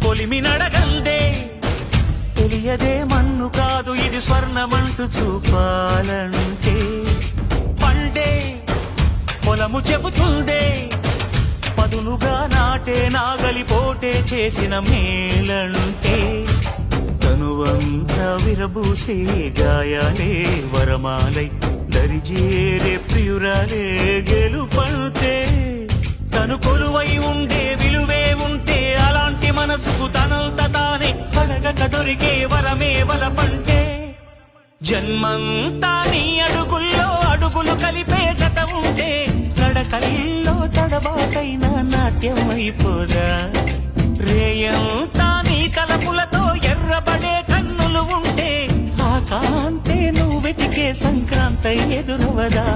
కొలిమి నడగందే తెలియదే మన్ను కాదు ఇది స్వర్ణమంటూ చూపాలంటే పండే పొలము చెబుతుందే పదునుగా నాటే నాగలి పోటే చేసిన మేలంటే తనువంతా విరబూసే గాయాలే వరమాలై దరిజేరే ప్రియురాలే గెలుపంటే తను కొలువై ఉండే విలువే ఉంటే అలాంటి మనసుకు తనంత తానే అడగక దొరికే వరమే వలపంటే జన్మంతా నీ అడుగుల్లో అడుగులు కలిపే జత ఉంటే నడకల్లో తడబాటైన నాట్యం అయిపోదా రేయంతా నీ తలపులతో ఎర్రబడే కన్నులు ఉంటే ఆ కాంతే నువ్వు వెతికే సంక్రాంతి ఎదురవదా